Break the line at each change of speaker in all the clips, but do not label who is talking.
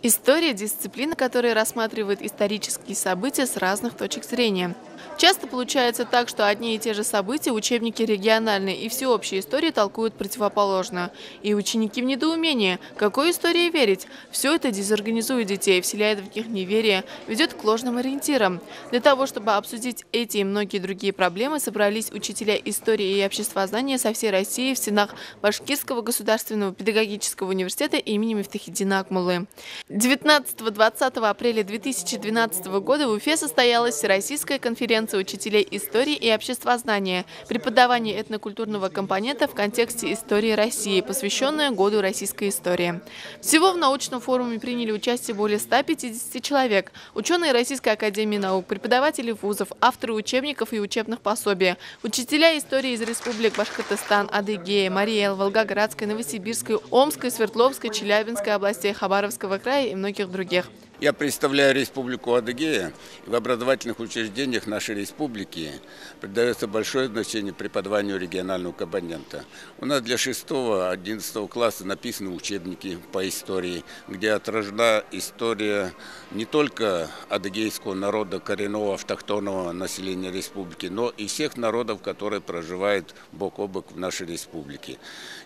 История – дисциплина, которая рассматривает исторические события с разных точек зрения. Часто получается так, что одни и те же события учебники региональной и всеобщей истории толкуют противоположно. И ученики в недоумении, какой истории верить. Все это дезорганизует детей, вселяет в них неверие, ведет к ложным ориентирам. Для того, чтобы обсудить эти и многие другие проблемы, собрались учителя истории и обществознания со всей России в стенах Башкирского государственного педагогического университета имени Мифтахиддина Акмуллы. 19-20 апреля 2012 года в Уфе состоялась Всероссийская конференция учителей истории и обществознания «Преподавание этнокультурного компонента в контексте истории России», посвященная Году российской истории. Всего в научном форуме приняли участие более 150 человек. Ученые Российской академии наук, преподаватели вузов, авторы учебников и учебных пособий, учителя истории из республик Башкортостан, Адыгея, Марий-Эл, Волгоградской, Новосибирской, Омской, Свердловской, Челябинской областей, Хабаровского края и многих других.
Я представляю Республику Адыгея, и в образовательных учреждениях нашей республики придается большое значение преподаванию регионального компонента. У нас для 6-11 класса написаны учебники по истории, где отражена история не только адыгейского народа, коренного автохтонного населения республики, но и всех народов, которые проживают бок о бок в нашей республике.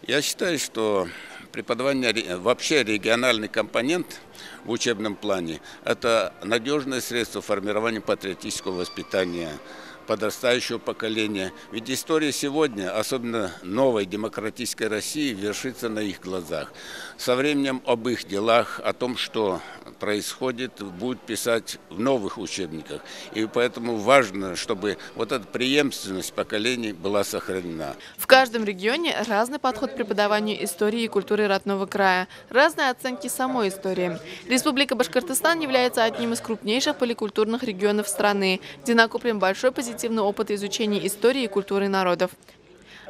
Я считаю, что преподавание, вообще региональный компонент в учебном плане – это надежное средство формирования патриотического воспитания подрастающего поколения. Ведь история сегодня, особенно новой демократической России, вершится на их глазах. Со временем об их делах, о том, что происходит, будет писать в новых учебниках. И поэтому важно, чтобы вот эта преемственность поколений была сохранена.
В каждом регионе разный подход к преподаванию истории и культуры родного края, разные оценки самой истории. Республика Башкортостан является одним из крупнейших поликультурных регионов страны, где накоплен большой позитивный опыт изучения истории и культуры народов.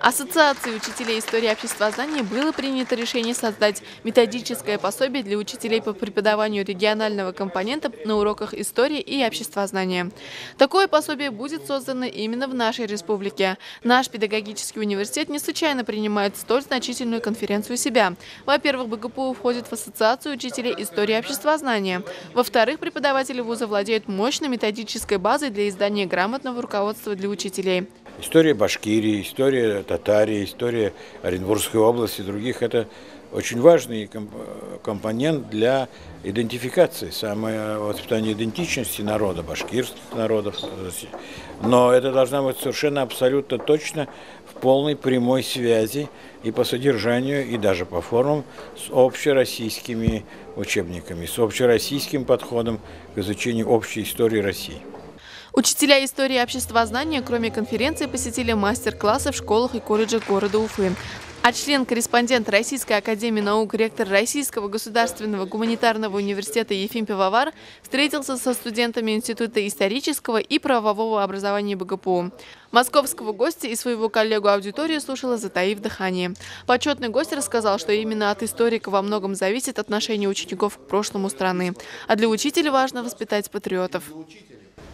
Ассоциацией учителей истории и обществознания было принято решение создать методическое пособие для учителей по преподаванию регионального компонента на уроках истории и обществознания. Такое пособие будет создано именно в нашей республике. Наш педагогический университет не случайно принимает столь значительную конференцию у себя. Во-первых, БГПУ входит в Ассоциацию учителей истории и обществознания. Во-вторых, преподаватели вуза владеют мощной методической базой для издания грамотного руководства для учителей.
История Башкирии, история Татарии, история Оренбургской области и других – это очень важный компонент для идентификации, воспитания идентичности народа, башкирских народов. Но это должна быть совершенно абсолютно точно в полной прямой связи и по содержанию, и даже по формам с общероссийскими учебниками, с общероссийским подходом к изучению общей истории России.
Учителя истории и обществознания, кроме конференции, посетили мастер-классы в школах и колледжах города Уфы. А член-корреспондент Российской академии наук, ректор Российского государственного гуманитарного университета Ефим Пивовар встретился со студентами Института исторического и правового образования БГПУ. Московского гостя и своего коллегу аудиторию слушала, затаив дыхание. Почетный гость рассказал, что именно от историка во многом зависит отношение учеников к прошлому страны. А для учителя важно воспитать патриотов.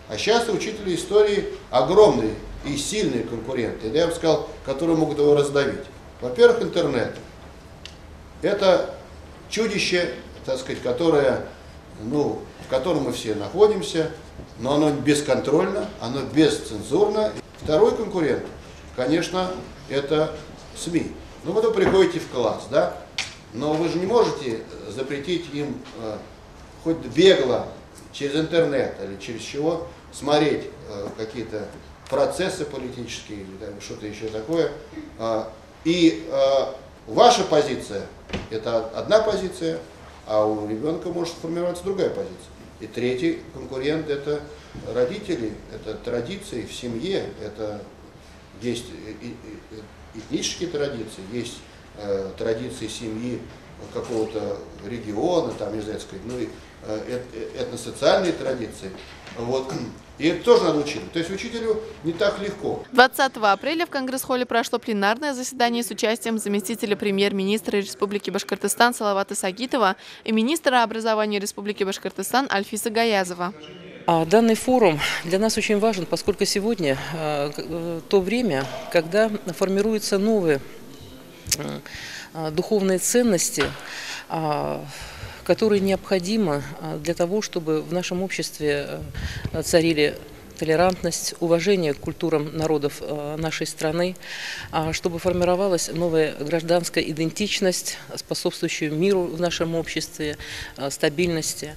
А сейчас учители истории огромные и сильные конкуренты, я бы сказал, которые могут его раздавить. Во-первых, интернет. Это чудище, так сказать, которое, в котором мы все находимся, но оно бесконтрольно, оно бесцензурно. Второй конкурент, конечно, это СМИ. Вы приходите в класс, да, но вы же не можете запретить им хоть бегло через интернет или через чего смотреть какие-то процессы политические или что-то еще такое. И ваша позиция – это одна позиция, а у ребенка может сформироваться другая позиция. И третий конкурент – это родители, это традиции в семье, это есть этнические традиции, есть традиции семьи какого-то региона, там, не знаю, сказать, этносоциальные традиции. И это тоже надо учитывать. То есть учителю не так легко.
20 апреля в Конгресс-холле прошло пленарное заседание с участием заместителя премьер-министра Республики Башкортостан Салавата Сагитова и министра образования Республики Башкортостан Альфиса Гаязова.
Данный форум для нас очень важен, поскольку сегодня то время, когда формируются новые духовные ценности, которые необходимы для того, чтобы в нашем обществе царили толерантность, уважение к культурам народов нашей страны, чтобы формировалась новая гражданская идентичность, способствующая миру в нашем обществе, стабильности.